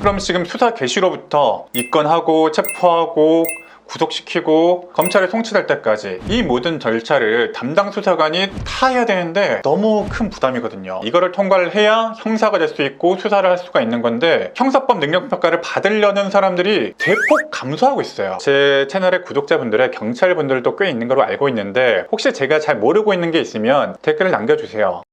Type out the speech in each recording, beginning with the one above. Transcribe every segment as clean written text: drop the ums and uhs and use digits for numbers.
그럼 지금 수사 개시로부터 입건하고 체포하고 구속시키고 검찰에 송치될 때까지 이 모든 절차를 담당 수사관이 다 해야 되는데 너무 큰 부담이거든요. 이거를 통과를 해야 형사가 될 수 있고 수사를 할 수가 있는 건데 형사법 능력평가를 받으려는 사람들이 대폭 감소하고 있어요. 제 채널의 구독자분들의 경찰분들도 꽤 있는 걸로 알고 있는데 혹시 제가 잘 모르고 있는 게 있으면 댓글을 남겨주세요.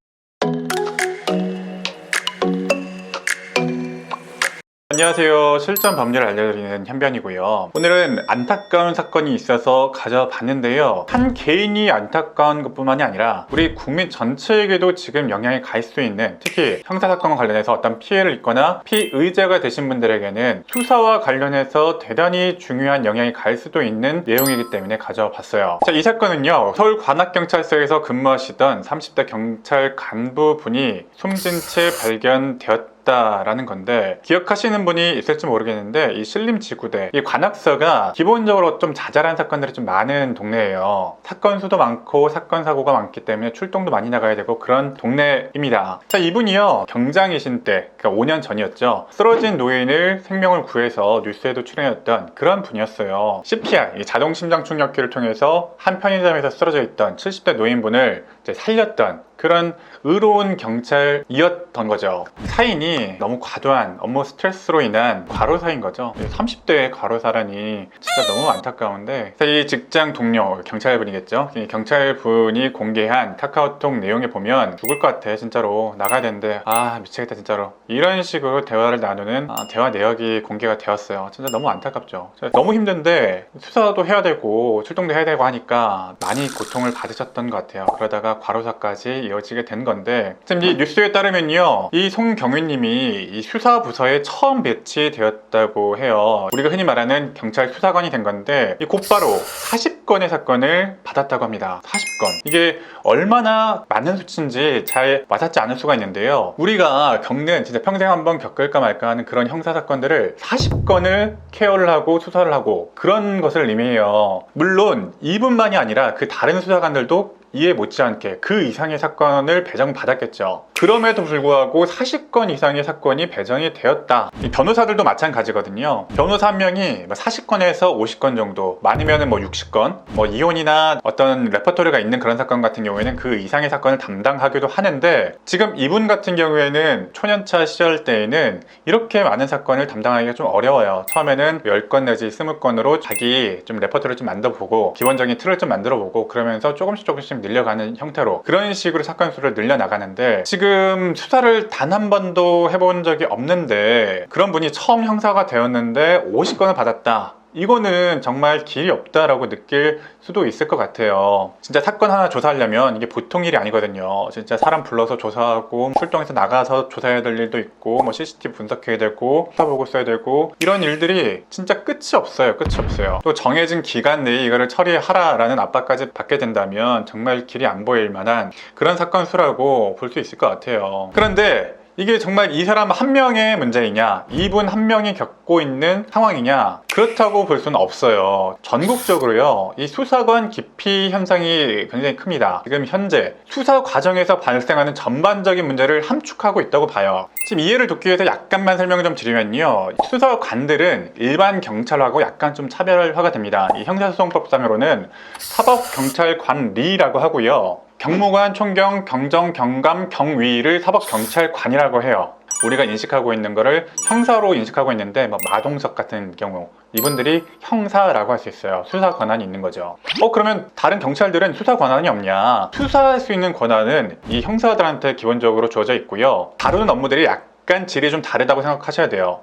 안녕하세요. 실전 법률을 알려드리는 현변이고요. 오늘은 안타까운 사건이 있어서 가져봤는데요. 한 개인이 안타까운 것뿐만이 아니라 우리 국민 전체에게도 지금 영향이 갈 수 있는, 특히 형사사건과 관련해서 어떤 피해를 입거나 피의자가 되신 분들에게는 수사와 관련해서 대단히 중요한 영향이 갈 수도 있는 내용이기 때문에 가져봤어요. 자, 이 사건은요, 서울 관악경찰서에서 근무하시던 30대 경찰 간부분이 숨진 채 발견되었다 라는 건데, 기억하시는 분이 있을지 모르겠는데 이 신림지구대, 이 관악서가 기본적으로 좀 자잘한 사건들이 좀 많은 동네예요. 사건 수도 많고 사건 사고가 많기 때문에 출동도 많이 나가야 되고 그런 동네입니다. 자, 이분이요, 경장이신 때, 그러니까 5년 전이었죠, 쓰러진 노인을 생명을 구해서 뉴스에도 출연했던 그런 분이었어요. CPR, 자동심장충격기를 통해서 한 편의점에서 쓰러져 있던 70대 노인분을 이제 살렸던 그런 의로운 경찰이었던 거죠. 사인이 너무 과도한 업무 스트레스로 인한 과로사인 거죠. 30대의 과로사라니 진짜 너무 안타까운데, 이 직장 동료, 경찰분이겠죠. 이 경찰분이 공개한 카카오톡 내용에 보면 죽을 것 같아, 진짜로 나가야 되는데 미치겠다 진짜로, 이런 식으로 대화를 나누는 대화 내역이 공개가 되었어요. 진짜 너무 안타깝죠. 너무 힘든데 수사도 해야 되고 출동도 해야 되고 하니까 많이 고통을 받으셨던 것 같아요. 그러다가 과로사까지 이어지게 된 건데, 지금 이 뉴스에 따르면요, 이 송경윤님이 이 수사부서에 처음 배치되었다고 해요. 우리가 흔히 말하는 경찰 수사관이 된 건데, 이 곧바로 40건의 사건을 받았다고 합니다. 40건. 이게 얼마나 많은 수치인지 잘 와닿지 않을 수가 있는데요, 우리가 겪는, 진짜 평생 한번 겪을까 말까 하는 그런 형사사건들을 40건을 케어를 하고 수사를 하고, 그런 것을 의미해요. 물론 이분만이 아니라 그 다른 수사관들도 이해 못지않게 그 이상의 사건을 배정받았겠죠. 그럼에도 불구하고 40건 이상의 사건이 배정이 되었다. 이 변호사들도 마찬가지거든요. 변호사 한 명이 40건에서 50건 정도, 많으면 60건, 이혼이나 어떤 레퍼토리가 있는 그런 사건 같은 경우에는 그 이상의 사건을 담당하기도 하는데, 지금 이분 같은 경우에는 초년차 시절 때에는 이렇게 많은 사건을 담당하기가 좀 어려워요. 처음에는 10건 내지 20건으로 자기 좀 레퍼토리를 좀 만들어보고 기본적인 틀을 좀 만들어보고, 그러면서 조금씩 늘려가는 형태로 그런 식으로 사건 수를 늘려나가는데, 지금 수사를 단 한 번도 해본 적이 없는데 그런 분이 처음 형사가 되었는데 50건을 받았다. 이거는 정말 길이 없다라고 느낄 수도 있을 것 같아요. 진짜 사건 하나 조사하려면 이게 보통 일이 아니거든요. 진짜 사람 불러서 조사하고, 출동해서 나가서 조사해야 될 일도 있고, CCTV 분석해야 되고, 수사보고 써야 되고, 이런 일들이 진짜 끝이 없어요. 끝이 없어요. 또 정해진 기간 내에 이거를 처리하라라는 압박까지 받게 된다면 정말 길이 안 보일 만한 그런 사건 수라고 볼 수 있을 것 같아요. 그런데 이게 정말 이 사람 한 명의 문제이냐, 이분 한 명이 겪고 있는 상황이냐, 그렇다고 볼 수는 없어요. 전국적으로요, 이 수사관 기피 현상이 굉장히 큽니다. 지금 현재 수사 과정에서 발생하는 전반적인 문제를 함축하고 있다고 봐요. 지금 이해를 돕기 위해서 약간만 설명을 좀 드리면요, 수사관들은 일반 경찰하고 약간 좀 차별화가 됩니다. 이 형사소송법상으로는 사법경찰관리라고 하고요, 경무관, 총경, 경정, 경감, 경위를 사법경찰관이라고 해요. 우리가 인식하고 있는 거를 형사로 인식하고 있는데, 마동석 같은 경우, 이분들이 형사라고 할 수 있어요. 수사 권한이 있는 거죠. 그러면 다른 경찰들은 수사 권한이 없냐? 수사할 수 있는 권한은 이 형사들한테 기본적으로 주어져 있고요, 다루는 업무들이 약간 질이 좀 다르다고 생각하셔야 돼요.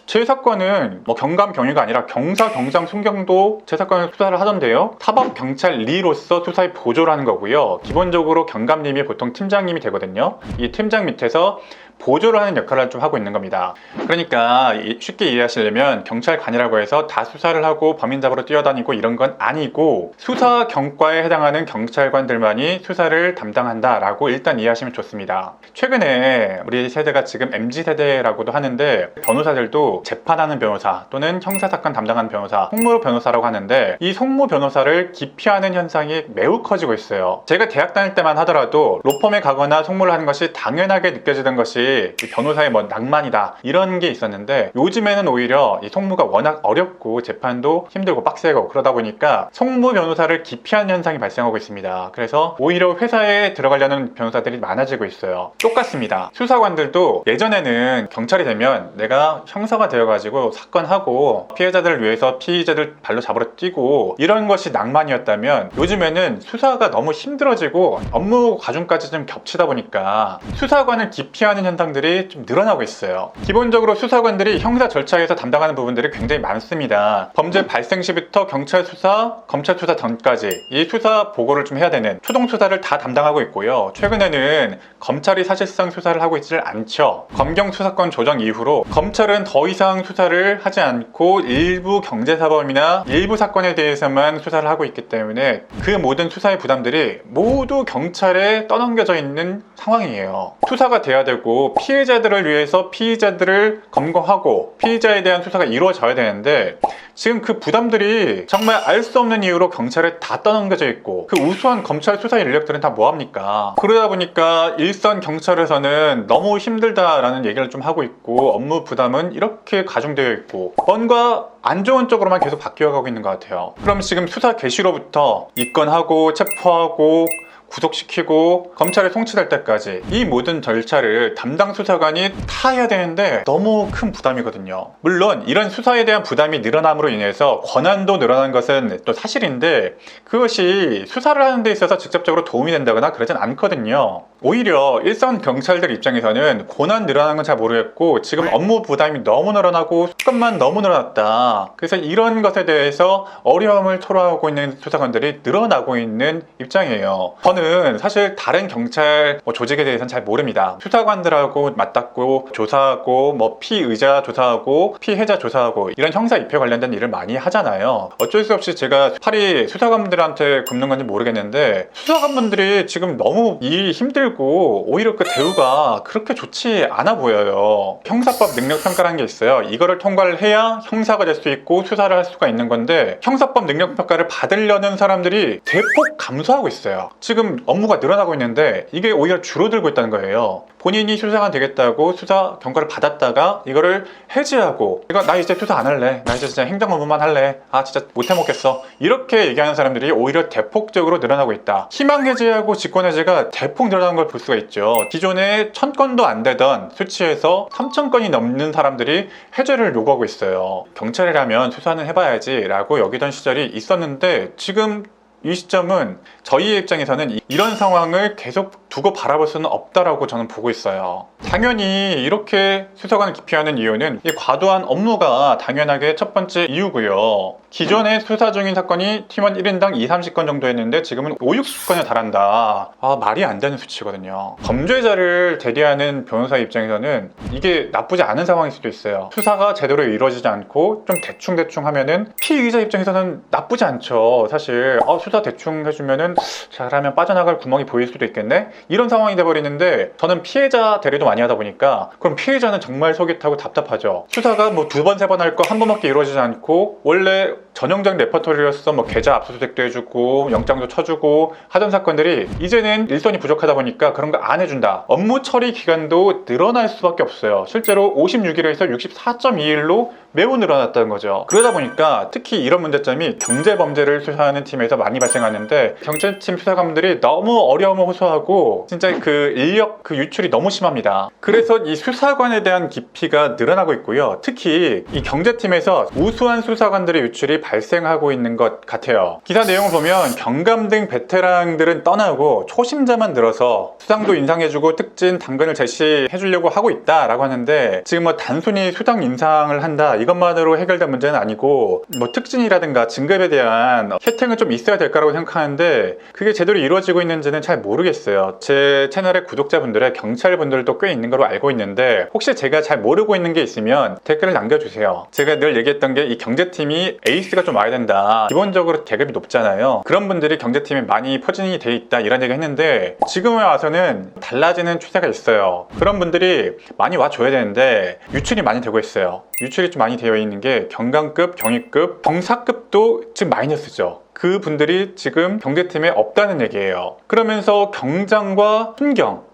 제 사건은 경감 경위가 아니라 경사, 경장, 송경도 제 사건을 수사를 하던데요, 사법경찰리로서 수사에 보조를 하는 거고요, 기본적으로 경감님이 보통 팀장님이 되거든요. 이 팀장 밑에서 보조를 하는 역할을 좀 하고 있는 겁니다. 그러니까 쉽게 이해하시려면 경찰관이라고 해서 다 수사를 하고 범인 잡으러 뛰어다니고 이런 건 아니고, 수사 경과에 해당하는 경찰관들만이 수사를 담당한다라고 일단 이해하시면 좋습니다. 최근에 우리 세대가 지금 MZ세대라고도 하는데, 변호사들도 재판하는 변호사 또는 형사사건 담당하는 변호사, 송무 변호사라고 하는데, 이 송무 변호사를 기피하는 현상이 매우 커지고 있어요. 제가 대학 다닐 때만 하더라도 로펌에 가거나 송무를 하는 것이 당연하게 느껴지던 것이 사람들이 이 변호사의 뭐 낭만이다 이런 게 있었는데, 요즘에는 오히려 이 송무가 워낙 어렵고 재판도 힘들고 빡세고 그러다 보니까 송무 변호사를 기피하는 현상이 발생하고 있습니다. 그래서 오히려 회사에 들어가려는 변호사들이 많아지고 있어요. 똑같습니다. 수사관들도 예전에는 경찰이 되면 내가 형사가 되어가지고 사건하고 피해자들을 위해서 피의자들 발로 잡으러 뛰고 이런 것이 낭만이었다면, 요즘에는 수사가 너무 힘들어지고 업무 과중까지 좀 겹치다 보니까 수사관을 기피하는 현상들이 좀 늘어나고 있어요. 기본적으로 수사관들이 형사 절차에서 담당하는 부분들이 굉장히 많습니다. 범죄 발생 시부터 경찰 수사, 검찰 수사 전까지 이 수사 보고를 좀 해야 되는 초동 수사를 다 담당하고 있고요. 최근에는 검찰이 사실상 수사를 하고 있지를 않죠. 검경 수사권 조정 이후로 검찰은 더 이상 수사를 하지 않고 일부 경제사범이나 일부 사건에 대해서만 수사를 하고 있기 때문에 그 모든 수사의 부담들이 모두 경찰에 떠넘겨져 있는 상황이에요. 수사가 돼야 되고 피해자들을 위해서 피의자들을 검거하고 피의자에 대한 수사가 이루어져야 되는데, 지금 그 부담들이 정말 알 수 없는 이유로 경찰에 다 떠넘겨져 있고, 그 우수한 검찰 수사 인력들은 다 뭐합니까? 그러다 보니까 일선 경찰에서는 너무 힘들다라는 얘기를 좀 하고 있고, 업무 부담은 이렇게 가중되어 있고 뭔가 안 좋은 쪽으로만 계속 바뀌어가고 있는 것 같아요. 그럼 지금 수사 개시로부터 입건하고 체포하고 구속시키고 검찰에 송치될 때까지 이 모든 절차를 담당 수사관이 다 해야 되는데 너무 큰 부담이거든요. 물론 이런 수사에 대한 부담이 늘어남으로 인해서 권한도 늘어난 것은 또 사실인데, 그것이 수사를 하는 데 있어서 직접적으로 도움이 된다거나 그러진 않거든요. 오히려 일선 경찰들 입장에서는 권한 늘어나는 건 잘 모르겠고, 지금 업무 부담이 너무 늘어나고 수건만 너무 늘어났다. 그래서 이런 것에 대해서 어려움을 토로하고 있는 수사관들이 늘어나고 있는 입장이에요. 저는 사실 다른 경찰 조직에 대해서는 잘 모릅니다. 수사관들하고 맞닿고 조사하고 피의자 조사하고 피해자 조사하고 이런 형사 입회 관련된 일을 많이 하잖아요. 어쩔 수 없이 제가 팔이 수사관들한테 굽는 건지 모르겠는데, 수사관분들이 지금 너무 일이 힘들고 오히려 그 대우가 그렇게 좋지 않아 보여요. 형사법 능력평가라는 게 있어요. 이거를 통과를 해야 형사가 될 수 있고 수사를 할 수가 있는 건데, 형사법 능력평가를 받으려는 사람들이 대폭 감소하고 있어요. 지금 업무가 늘어나고 있는데 이게 오히려 줄어들고 있다는 거예요. 본인이 수사관 되겠다고 수사 경과를 받았다가 이거를 해지하고, 나 이제 수사 안 할래, 나 이제 진짜 행정 업무만 할래, 진짜 못해 먹겠어, 이렇게 얘기하는 사람들이 오히려 대폭적으로 늘어나고 있다. 희망 해제하고 직권 해제가 대폭 늘어나는 걸 볼 수가 있죠. 기존에 1000건도 안 되던 수치에서 3000건이 넘는 사람들이 해제를 요구하고 있어요. 경찰이라면 수사는 해봐야지 라고 여기던 시절이 있었는데, 지금 이 시점은 저희의 입장에서는 이런 상황을 계속 두고 바라볼 수는 없다라고 저는 보고 있어요. 당연히 이렇게 수사관을 기피하는 이유는 이 과도한 업무가 당연하게 첫 번째 이유고요. 기존에 수사 중인 사건이 팀원 1인당 20-30건 정도 했는데 지금은 50-60건에 달한다. 말이 안 되는 수치거든요. 범죄자를 대리하는 변호사 입장에서는 이게 나쁘지 않은 상황일 수도 있어요. 수사가 제대로 이루어지지 않고 좀 대충 하면은 피의자 입장에서는 나쁘지 않죠. 사실 수사 대충 해주면은 잘하면 빠져나갈 구멍이 보일 수도 있겠네? 이런 상황이 돼버리는데, 저는 피해자 대리도 많이 하다 보니까 그럼 피해자는 정말 속이 타고 답답하죠. 수사가 2번, 3번 할 거 한 번밖에 이루어지지 않고, 원래 전형적인 레퍼토리로서 계좌 압수수색도 해주고 영장도 쳐주고 하던 사건들이 이제는 일손이 부족하다 보니까 그런 거 안 해준다. 업무 처리 기간도 늘어날 수밖에 없어요. 실제로 56일에서 64.2일로 매우 늘어났다는 거죠. 그러다 보니까 특히 이런 문제점이 경제범죄를 수사하는 팀에서 많이 발생하는데, 경찰팀 수사관분들이 너무 어려움을 호소하고 진짜 그 인력 유출이 너무 심합니다. 그래서 이 수사관에 대한 기피가 늘어나고 있고요. 특히 이 경제팀에서 우수한 수사관들의 유출이 발생하고 있는 것 같아요. 기사 내용을 보면 경감 등 베테랑들은 떠나고 초심자만 늘어서 수당도 인상해주고 특진 당근을 제시해주려고 하고 있다라고 하는데, 지금 단순히 수당 인상을 한다 이것만으로 해결된 문제는 아니고, 특진이라든가 진급에 대한 혜택은 좀 있어야 될 거라고 생각하는데, 그게 제대로 이루어지고 있는지는 잘 모르겠어요. 제 채널의 구독자분들의 경찰분들도 꽤 있는 걸로 알고 있는데, 혹시 제가 잘 모르고 있는 게 있으면 댓글을 남겨주세요. 제가 늘 얘기했던 게 이 경제팀이 에이스가 좀 와야 된다. 기본적으로 계급이 높잖아요. 그런 분들이 경제팀에 많이 포진이 돼 있다 이런 얘기 했는데, 지금에 와서는 달라지는 추세가 있어요. 그런 분들이 많이 와줘야 되는데 유출이 많이 되고 있어요. 유출이 좀 많이 되어 있는 게 경감급, 경위급, 경사급도 지금 마이너스죠. 그분들이 지금 경제팀에 없다는 얘기예요. 그러면서 경장과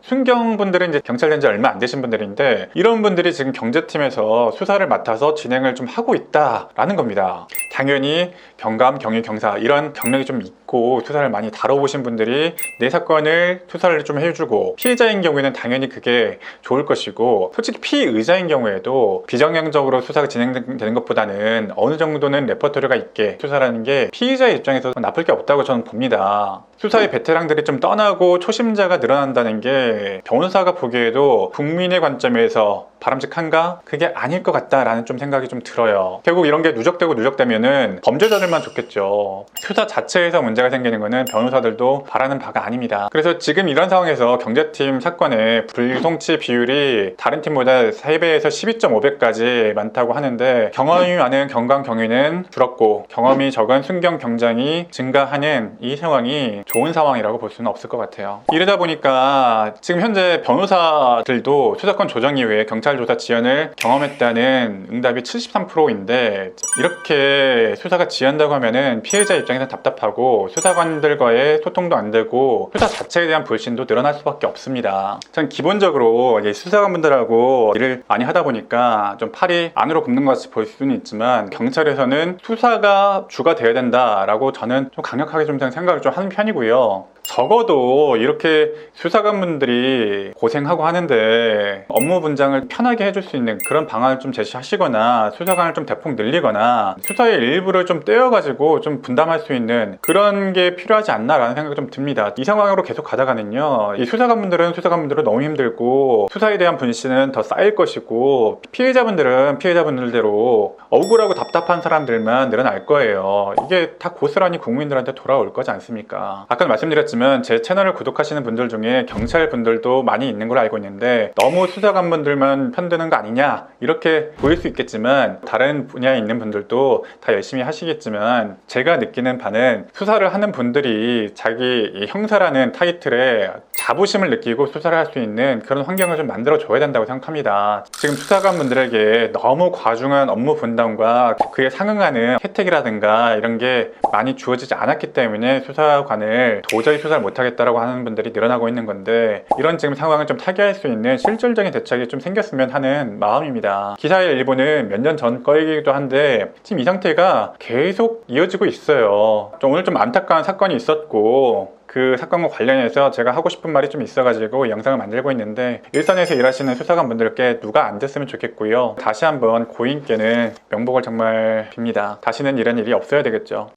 순경분들은 이제 경찰 된 지 얼마 안 되신 분들인데, 이런 분들이 지금 경제팀에서 수사를 맡아서 진행을 좀 하고 있다라는 겁니다. 당연히 경감, 경위, 경사 이런 경력이 좀 있고 수사를 많이 다뤄보신 분들이 내 사건을 수사를 좀 해주고, 피해자인 경우에는 당연히 그게 좋을 것이고, 솔직히 피의자인 경우에도 비정형적으로 수사가 진행되는 것보다는 어느 정도는 레퍼토리가 있게 수사라는 게 피의자의 입장에서 나쁠 게 없다고 저는 봅니다. 수사의 베테랑들이 좀 떠나고 초심자가 늘어난다는 게 변호사가 보기에도 국민의 관점에서 바람직한가? 그게 아닐 것 같다라는 좀 생각이 좀 들어요. 결국 이런 게 누적되면은 범죄자들만 좋겠죠. 수사 자체에서 문제가 생기는 거는 변호사들도 바라는 바가 아닙니다. 그래서 지금 이런 상황에서 경제팀 사건의 불송치 비율이 다른 팀보다 3배에서 12.5배까지 많다고 하는데, 경험이 많은 경감, 경위는 줄었고 경험이 적은 순경, 경장이 증가하는 이 상황이 좋은 상황이라고 볼 수는 없을 것 같아요. 이러다 보니까 지금 현재 변호사들도 수사권 조정 이후에 경찰 조사 지연을 경험했다는 응답이 73%인데, 이렇게 수사가 지연다고 하면은 피해자 입장에서 답답하고 수사관들과의 소통도 안 되고 수사 자체에 대한 불신도 늘어날 수밖에 없습니다. 전 기본적으로 수사관분들하고 일을 많이 하다 보니까 좀 팔이 안으로 굽는 것 같이 보일 수는 있지만, 경찰에서는 수사가 주가 되어야 된다라고 저는 좀 강력하게 좀 생각을 좀 하는 편이고요. 적어도 이렇게 수사관분들이 고생하고 하는데 업무 분장을 편하게 해줄 수 있는 그런 방안을 좀 제시하시거나, 수사관을 좀 대폭 늘리거나 수사의 일부를 좀 떼어가지고 좀 분담할 수 있는 그런 게 필요하지 않나라는 생각이 좀 듭니다. 이 상황으로 계속 가다가는요, 이 수사관분들은 너무 힘들고 수사에 대한 분신은 더 쌓일 것이고, 피해자분들은 피해자분들대로 억울하고 답답한 사람들만 늘어날 거예요. 이게 다 고스란히 국민들한테 돌아올 거지 않습니까? 아까 말씀드렸지만 제 채널을 구독하시는 분들 중에 경찰 분들도 많이 있는 걸로 알고 있는데, 너무 수사관분들만 편드는 거 아니냐 이렇게 보일 수 있겠지만, 다른 분야에 있는 분들도 다 열심히 하시겠지만, 제가 느끼는 바는 수사를 하는 분들이 자기 형사라는 타이틀에 자부심을 느끼고 수사를 할 수 있는 그런 환경을 좀 만들어 줘야 된다고 생각합니다. 지금 수사관분들에게 너무 과중한 업무 분담과 그에 상응하는 혜택이라든가 이런 게 많이 주어지지 않았기 때문에 수사관을 도저히 수사를 못하겠다라고 하는 분들이 늘어나고 있는 건데, 이런 지금 상황을 좀 타개할 수 있는 실질적인 대책이 좀 생겼으면 하는 마음입니다. 기사의 일부는 몇 년 전 거이기도 한데 지금 이 상태가 계속 이어지고 있어요. 오늘 좀 안타까운 사건이 있었고, 그 사건과 관련해서 제가 하고 싶은 말이 좀 있어가지고 영상을 만들고 있는데, 일선에서 일하시는 수사관분들께 누가 안 됐으면 좋겠고요. 다시 한번 고인께는 명복을 정말 빕니다. 다시는 이런 일이 없어야 되겠죠.